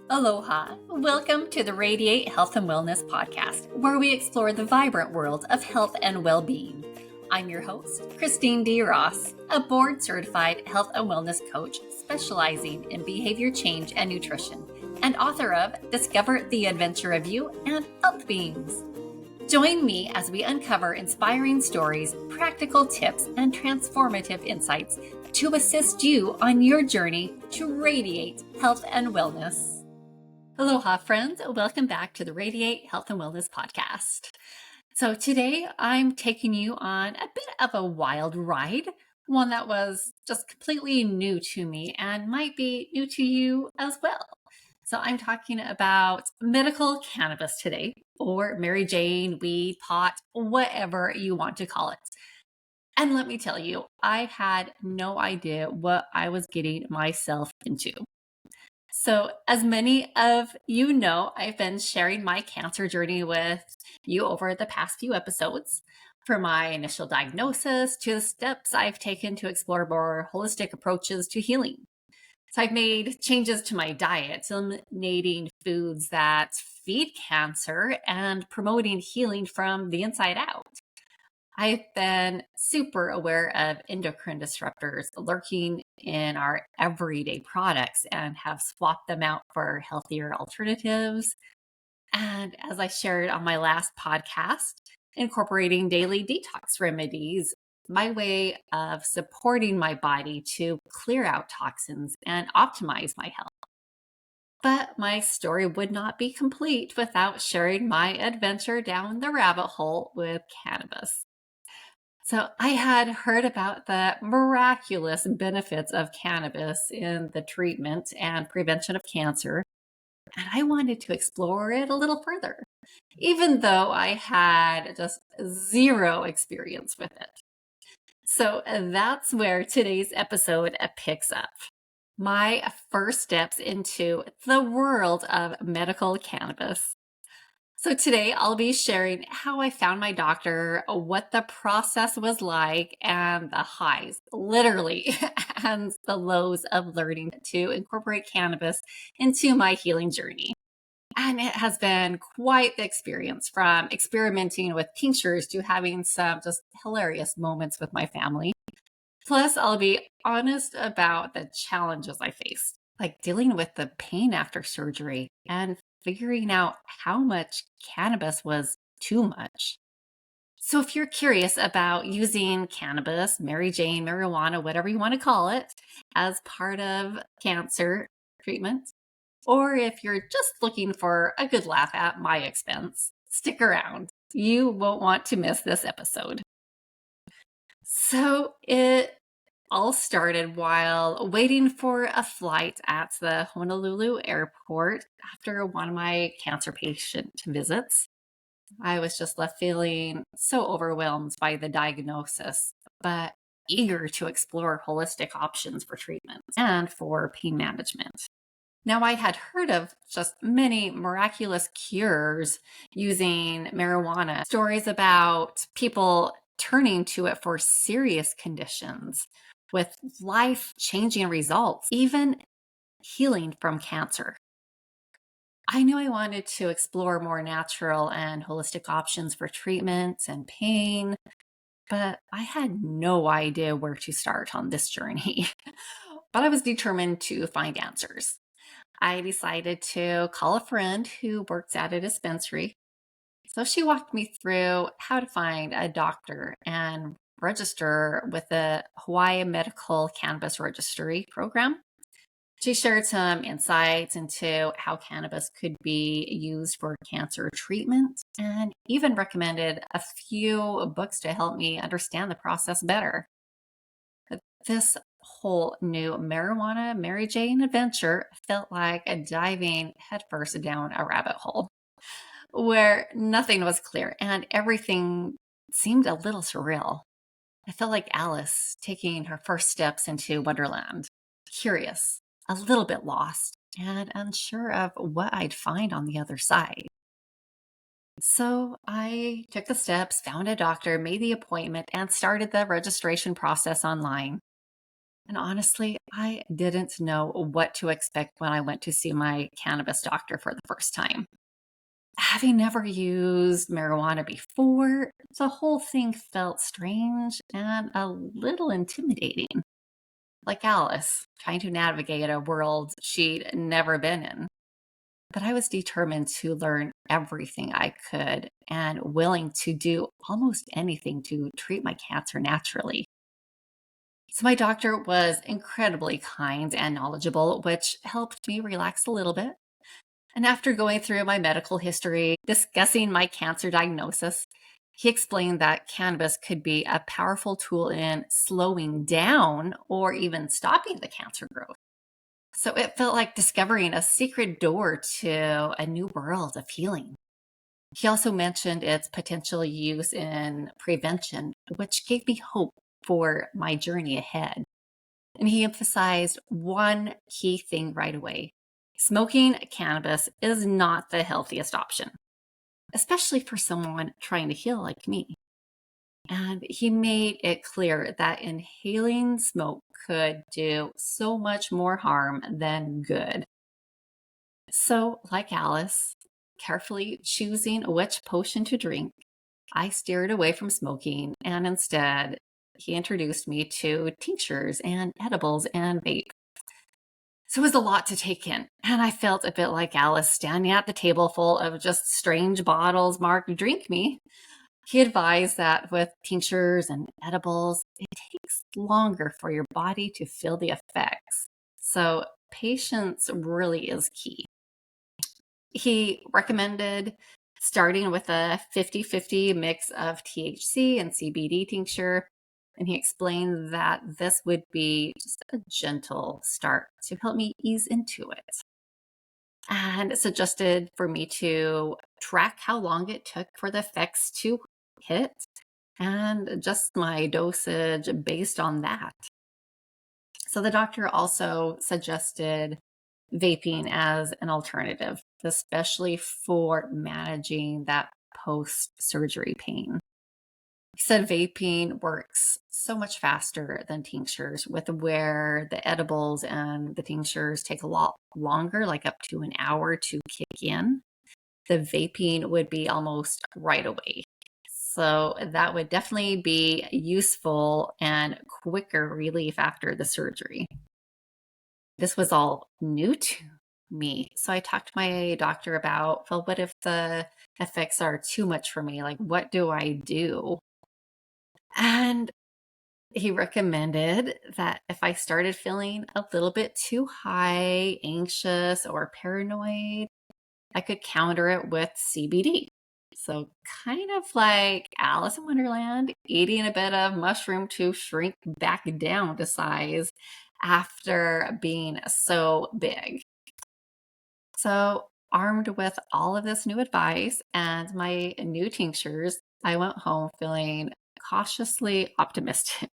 Aloha. Welcome to the Radiate Health and Wellness Podcast, where we explore the vibrant world of health and well-being. I'm your host, Christine D. Ross, a board-certified health and wellness coach specializing in behavior change and nutrition, and author of Discover the Adventure of You and Health Beings. Join me as we uncover inspiring stories, practical tips, and transformative insights to assist you on your journey to radiate health and wellness. Aloha, friends. Welcome back to the Radiate Health and Wellness Podcast. So today I'm taking you on a bit of a wild ride, one that was just completely new to me and might be new to you as well. So I'm talking about medical cannabis today, or Mary Jane, weed, pot, whatever you want to call it. And let me tell you, I had no idea what I was getting myself into. So, as many of you know, I've been sharing my cancer journey with you over the past few episodes, from my initial diagnosis to the steps I've taken to explore more holistic approaches to healing. So, I've made changes to my diet, eliminating foods that feed cancer and promoting healing from the inside out. I've been super aware of endocrine disruptors lurking in our everyday products and have swapped them out for healthier alternatives. And as I shared on my last podcast, incorporating daily detox remedies, my way of supporting my body to clear out toxins and optimize my health. But my story would not be complete without sharing my adventure down the rabbit hole with cannabis. So I had heard about the miraculous benefits of cannabis in the treatment and prevention of cancer, and I wanted to explore it a little further, even though I had just zero experience with it. So that's where today's episode picks up. My first steps into the world of medical cannabis. So today I'll be sharing how I found my doctor, what the process was like, and the highs, literally, and the lows of learning to incorporate cannabis into my healing journey. And it has been quite the experience, from experimenting with tinctures to having some just hilarious moments with my family. Plus, I'll be honest about the challenges I faced, like dealing with the pain after surgery and figuring out how much cannabis was too much. So, if you're curious about using cannabis, Mary Jane, marijuana, whatever you want to call it, as part of cancer treatment, or if you're just looking for a good laugh at my expense, stick around. You won't want to miss this episode. So, it all started while waiting for a flight at the Honolulu airport after one of my cancer patient visits. I was just left feeling so overwhelmed by the diagnosis, but eager to explore holistic options for treatment and for pain management. Now, I had heard of just many miraculous cures using marijuana, stories about people turning to it for serious conditions with life-changing results, even healing from cancer. I knew I wanted to explore more natural and holistic options for treatment and pain, but I had no idea where to start on this journey. But I was determined to find answers. I decided to call a friend who works at a dispensary. So she walked me through how to find a doctor and register with the Hawaii Medical Cannabis Registry program. She shared some insights into how cannabis could be used for cancer treatment and even recommended a few books to help me understand the process better. This whole new marijuana Mary Jane adventure felt like diving headfirst down a rabbit hole where nothing was clear and everything seemed a little surreal. I felt like Alice taking her first steps into Wonderland, curious, a little bit lost, and unsure of what I'd find on the other side. So I took the steps, found a doctor, made the appointment, and started the registration process online. And honestly, I didn't know what to expect when I went to see my cannabis doctor for the first time. Having never used marijuana before, the whole thing felt strange and a little intimidating, like Alice trying to navigate a world she'd never been in. But I was determined to learn everything I could and willing to do almost anything to treat my cancer naturally. So, my doctor was incredibly kind and knowledgeable, which helped me relax a little bit. And after going through my medical history, discussing my cancer diagnosis, he explained that cannabis could be a powerful tool in slowing down or even stopping the cancer growth. So it felt like discovering a secret door to a new world of healing. He also mentioned its potential use in prevention, which gave me hope for my journey ahead. And he emphasized one key thing right away: smoking cannabis is not the healthiest option, especially for someone trying to heal like me. And he made it clear that inhaling smoke could do so much more harm than good. So, like Alice, carefully choosing which potion to drink, I steered away from smoking and instead he introduced me to tinctures and edibles and vape. So it was a lot to take in, and I felt a bit like Alice standing at the table full of just strange bottles marked "Drink Me." He advised that with tinctures and edibles, it takes longer for your body to feel the effects. So patience really is key. He recommended starting with a 50-50 mix of THC and CBD tincture. And he explained that this would be just a gentle start to help me ease into it. And suggested for me to track how long it took for the effects to hit and adjust my dosage based on that. So the doctor also suggested vaping as an alternative, especially for managing that post surgery pain. He said vaping works so much faster than tinctures, with where the edibles and the tinctures take a lot longer, like up to an hour to kick in. The vaping would be almost right away. So that would definitely be useful and quicker relief after the surgery. This was all new to me. So I talked to my doctor about, well, what if the effects are too much for me? Like, what do I do? And he recommended that if I started feeling a little bit too high, anxious, or paranoid, I could counter it with CBD. So, kind of like Alice in Wonderland, eating a bit of mushroom to shrink back down to size after being so big. So, armed with all of this new advice and my new tinctures, I went home feeling cautiously optimistic.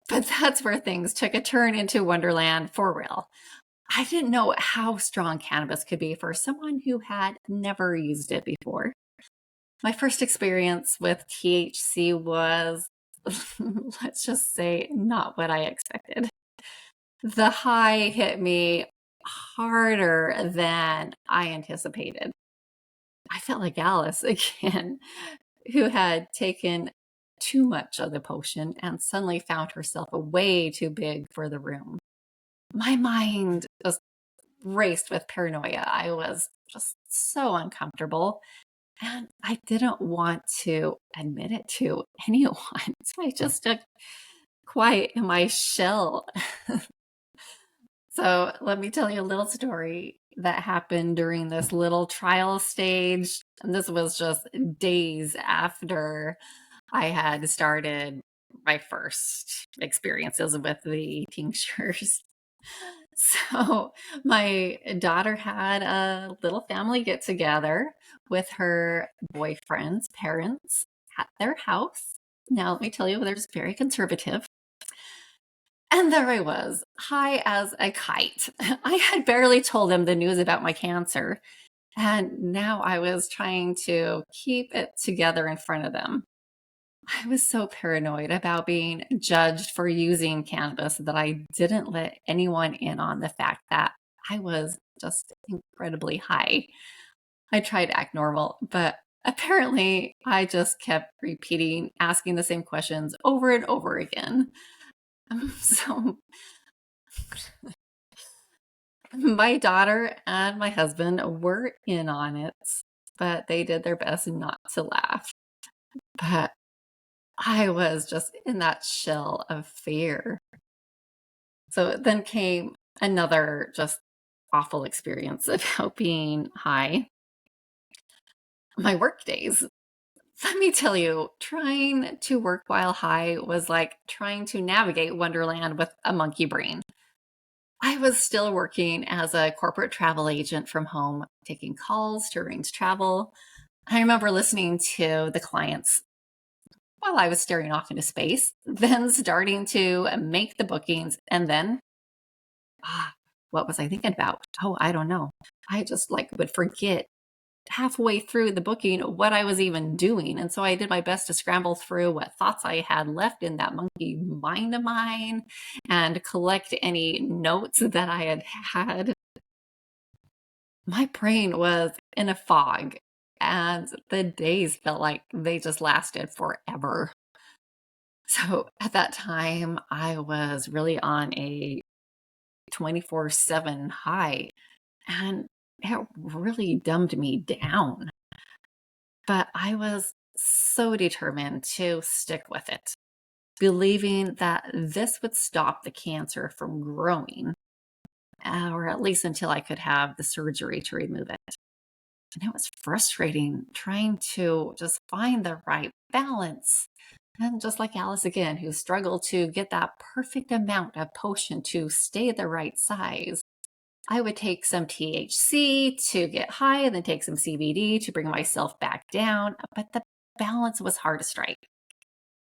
But that's where things took a turn into Wonderland for real. I didn't know how strong cannabis could be for someone who had never used it before. My first experience with THC was, let's just say, not what I expected. The high hit me harder than I anticipated. I felt like Alice again, who had taken too much of the potion and suddenly found herself way too big for the room. My mind just raced with paranoia. I was just so uncomfortable and I didn't want to admit it to anyone. So I just took quiet in my shell. So let me tell you a little story that happened during this little trial stage. And this was just days after I had started my first experiences with the tinctures. So my daughter had a little family get together with her boyfriend's parents at their house. Now, let me tell you, they're just very conservative. And there I was, high as a kite. I had barely told them the news about my cancer. And now I was trying to keep it together in front of them. I was so paranoid about being judged for using cannabis that I didn't let anyone in on the fact that I was just incredibly high. I tried to act normal, but apparently I just kept repeating, asking the same questions over and over again. So my daughter and my husband were in on it, but they did their best not to laugh. But I was just in that shell of fear. So then came another just awful experience about being high. My work days. Let me tell you, trying to work while high was like trying to navigate Wonderland with a monkey brain. I was still working as a corporate travel agent from home, taking calls to arrange travel. I remember listening to the clients while I was staring off into space, then starting to make the bookings, and then what was I thinking about? Oh, I don't know. I just like would forget halfway through the booking what I was even doing. And so I did my best to scramble through what thoughts I had left in that monkey mind of mine and collect any notes that I had had. My brain was in a fog, and the days felt like they just lasted forever. So at that time, I was really on a 24/7 high, and it really dumbed me down. But I was so determined to stick with it, believing that this would stop the cancer from growing, or at least until I could have the surgery to remove it. And it was frustrating trying to just find the right balance. And just like Alice again, who struggled to get that perfect amount of potion to stay the right size, I would take some THC to get high and then take some CBD to bring myself back down. But the balance was hard to strike.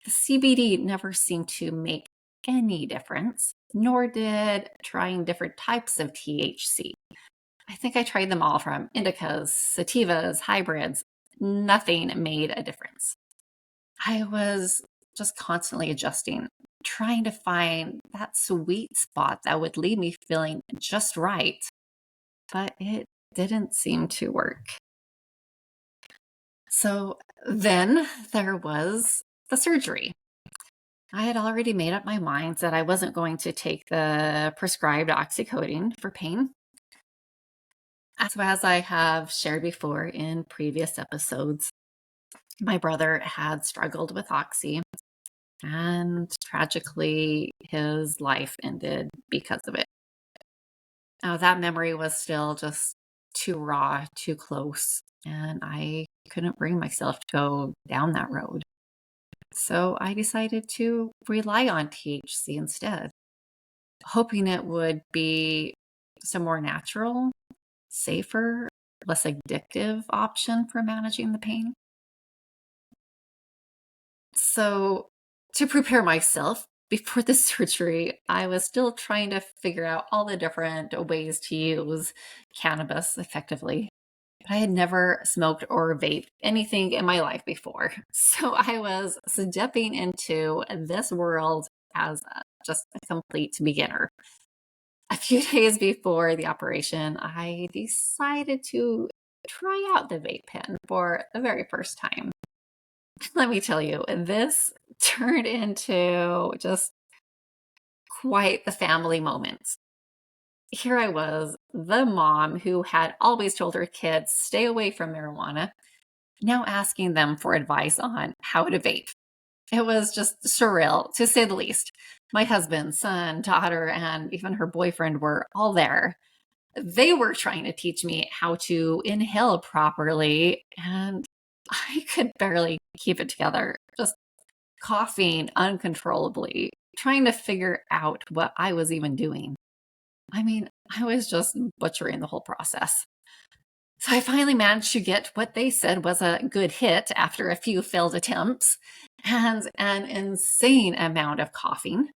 The CBD never seemed to make any difference, nor did trying different types of THC. I think I tried them all, from indicas, sativas, hybrids. Nothing made a difference. I was just constantly adjusting, trying to find that sweet spot that would leave me feeling just right, but it didn't seem to work. So then there was the surgery. I had already made up my mind that I wasn't going to take the prescribed oxycodone for pain. So, as I have shared before in previous episodes, my brother had struggled with oxy, and tragically, his life ended because of it. Now, that memory was still just too raw, too close, and I couldn't bring myself to go down that road. So I decided to rely on THC instead, hoping it would be some more natural, safer, less addictive option for managing the pain. So, to prepare myself before the surgery, I was still trying to figure out all the different ways to use cannabis effectively. But I had never smoked or vaped anything in my life before. So I was stepping into this world as just a complete beginner. A few days before the operation, I decided to try out the vape pen for the very first time. Let me tell you, this turned into just quite the family moment. Here I was, the mom who had always told her kids, stay away from marijuana, now asking them for advice on how to vape. It was just surreal, to say the least. My husband, son, daughter, and even her boyfriend were all there. They were trying to teach me how to inhale properly, and I could barely keep it together, just coughing uncontrollably, trying to figure out what I was even doing. I mean, I was just butchering the whole process. So I finally managed to get what they said was a good hit after a few failed attempts and an insane amount of coughing.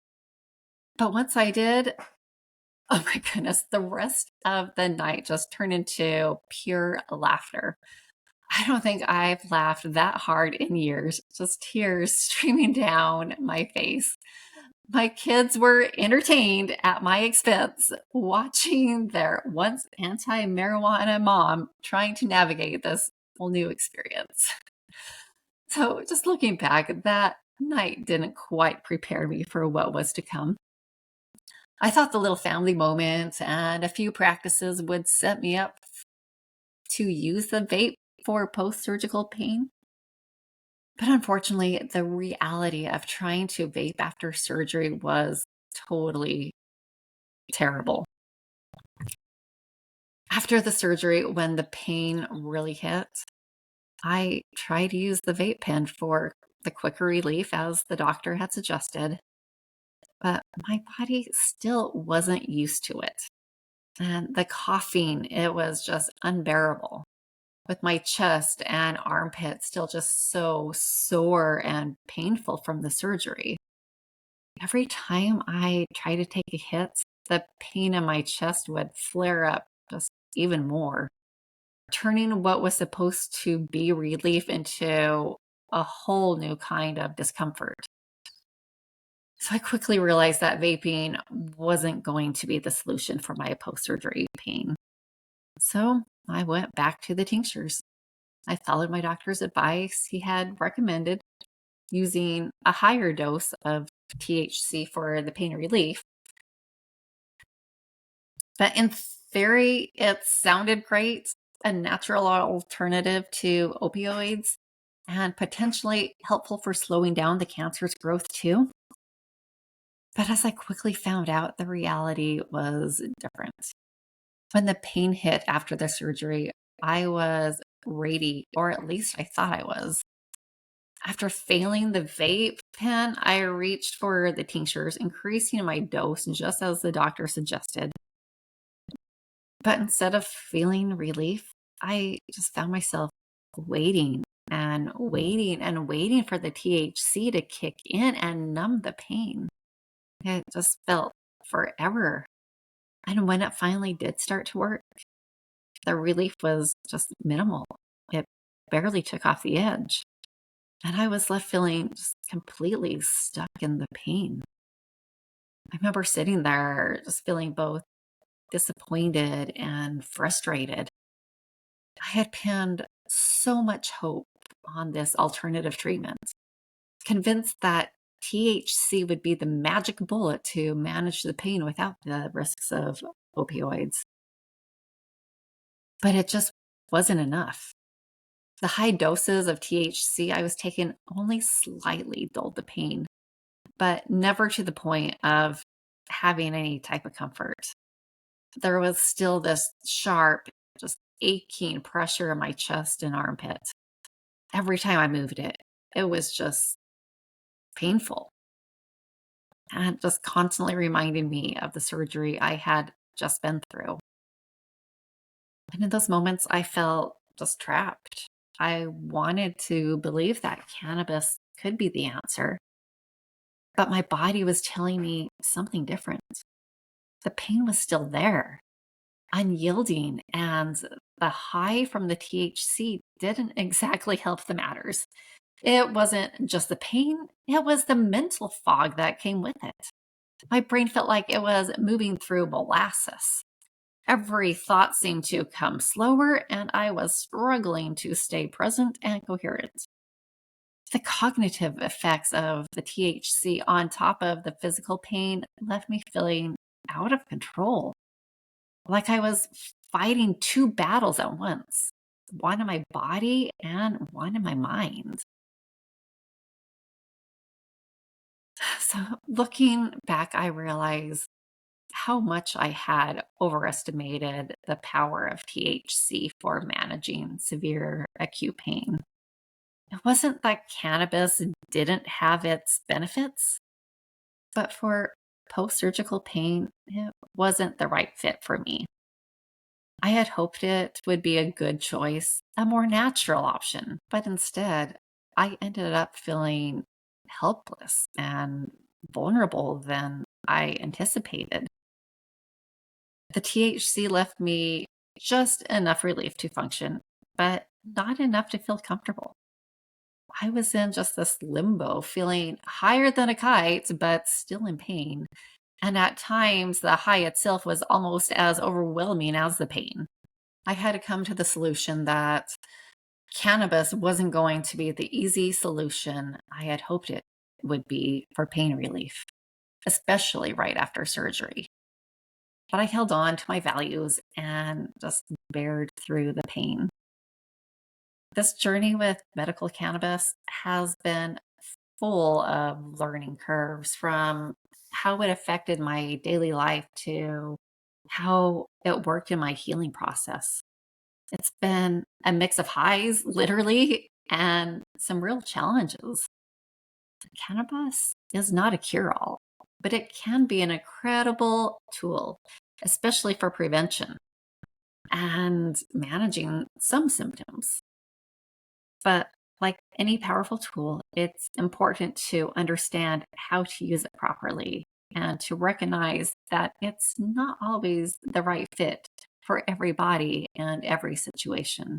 But once I did, oh my goodness, the rest of the night just turned into pure laughter. I don't think I've laughed that hard in years, just tears streaming down my face. My kids were entertained at my expense, watching their once anti marijuana mom trying to navigate this whole new experience. So, just looking back, that night didn't quite prepare me for what was to come. I thought the little family moments and a few practices would set me up to use the vape for post surgical pain. But unfortunately, the reality of trying to vape after surgery was totally terrible. After the surgery, when the pain really hit, I tried to use the vape pen for the quicker relief as the doctor had suggested, but my body still wasn't used to it. And the coughing, it was just unbearable, with my chest and armpit still just so sore and painful from the surgery. Every time I tried to take a hit, the pain in my chest would flare up just even more, turning what was supposed to be relief into a whole new kind of discomfort. So I quickly realized that vaping wasn't going to be the solution for my post surgery pain. So I went back to the tinctures. I followed my doctor's advice. He had recommended using a higher dose of THC for the pain relief. But in theory, it sounded great, a natural alternative to opioids, and potentially helpful for slowing down the cancer's growth too. But as I quickly found out, the reality was different. When the pain hit after the surgery, I was radiant, or at least I thought I was. After failing the vape pen, I reached for the tinctures, increasing my dose just as the doctor suggested. But instead of feeling relief, I just found myself waiting and waiting and waiting for the THC to kick in and numb the pain. It just felt forever. And when it finally did start to work, the relief was just minimal. It barely took off the edge. And I was left feeling just completely stuck in the pain. I remember sitting there just feeling both disappointed and frustrated. I had pinned so much hope on this alternative treatment, convinced that THC would be the magic bullet to manage the pain without the risks of opioids. But it just wasn't enough. The high doses of THC I was taking only slightly dulled the pain, but never to the point of having any type of comfort. There was still this sharp, just aching pressure in my chest and armpit. Every time I moved it, it was just painful and just constantly reminding me of the surgery I had just been through. And in those moments, I felt just trapped. I wanted to believe that cannabis could be the answer, but my body was telling me something different. The pain was still there, unyielding, and the high from the THC didn't exactly help the matters. It wasn't just the pain, it was the mental fog that came with it. My brain felt like it was moving through molasses. Every thought seemed to come slower, and I was struggling to stay present and coherent. The cognitive effects of the THC on top of the physical pain left me feeling out of control, like I was fighting two battles at once, one in my body and one in my mind. So, looking back, I realized how much I had overestimated the power of THC for managing severe acute pain. It wasn't that cannabis didn't have its benefits, but for post surgical pain, it wasn't the right fit for me. I had hoped it would be a good choice, a more natural option, but instead, I ended up feeling helpless and vulnerable than I anticipated. The THC left me just enough relief to function, but not enough to feel comfortable. I was in just this limbo, feeling higher than a kite, but still in pain. And at times, the high itself was almost as overwhelming as the pain. I had to come to the solution that cannabis wasn't going to be the easy solution I had hoped it would be for pain relief, especially right after surgery. But I held on to my values and just bared through the pain. This journey with medical cannabis has been full of learning curves, from how it affected my daily life to how it worked in my healing process. It's been a mix of highs, literally, and some real challenges. Cannabis is not a cure all, but it can be an incredible tool, especially for prevention and managing some symptoms. But like any powerful tool, it's important to understand how to use it properly and to recognize that it's not always the right fit for everybody and every situation.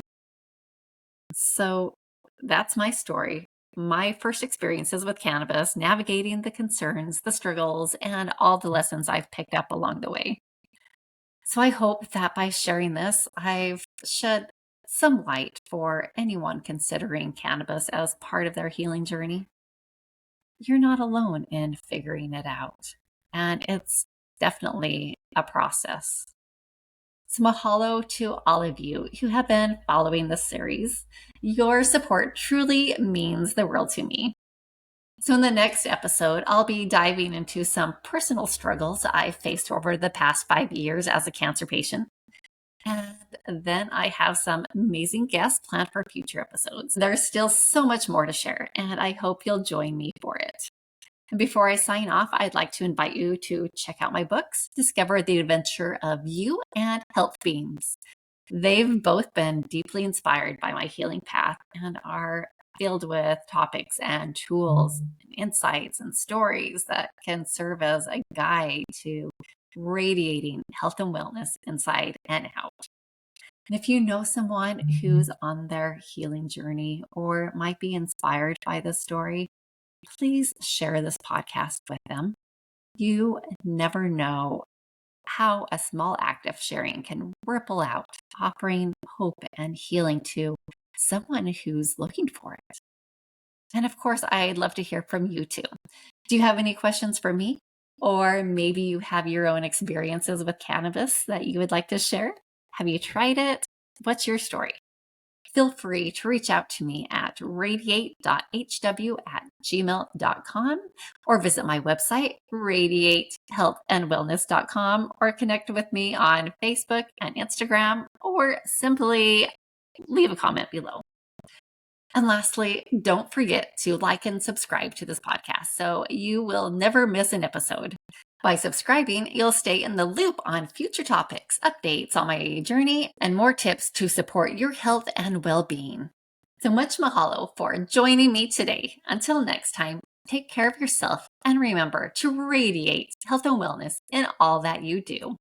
So that's my story. My first experiences with cannabis, navigating the concerns, the struggles, and all the lessons I've picked up along the way. So I hope that by sharing this, I've shed some light for anyone considering cannabis as part of their healing journey. You're not alone in figuring it out, and it's definitely a process. So, mahalo to all of you who have been following this series. Your support truly means the world to me. So, in the next episode, I'll be diving into some personal struggles I've faced over the past 5 years as a cancer patient. And then I have some amazing guests planned for future episodes. There's still so much more to share, and I hope you'll join me for it. And before I sign off, I'd like to invite you to check out my books, Discover the Adventure of You and Health Beings. They've both been deeply inspired by my healing path and are filled with topics and tools, and insights, and stories that can serve as a guide to radiating health and wellness inside and out. And if you know someone who's on their healing journey or might be inspired by this story, please share this podcast with them. You never know how a small act of sharing can ripple out, offering hope and healing to someone who's looking for it. And of course, I'd love to hear from you too. Do you have any questions for me? Or maybe you have your own experiences with cannabis that you would like to share? Have you tried it? What's your story? Feel free to reach out to me at radiate.hw@gmail.com or visit my website, radiatehealthandwellness.com, or connect with me on Facebook and Instagram, or simply leave a comment below. And lastly, don't forget to like and subscribe to this podcast so you will never miss an episode. By subscribing, you'll stay in the loop on future topics, updates on my journey, and more tips to support your health and well-being. So much mahalo for joining me today. Until next time, take care of yourself and remember to radiate health and wellness in all that you do.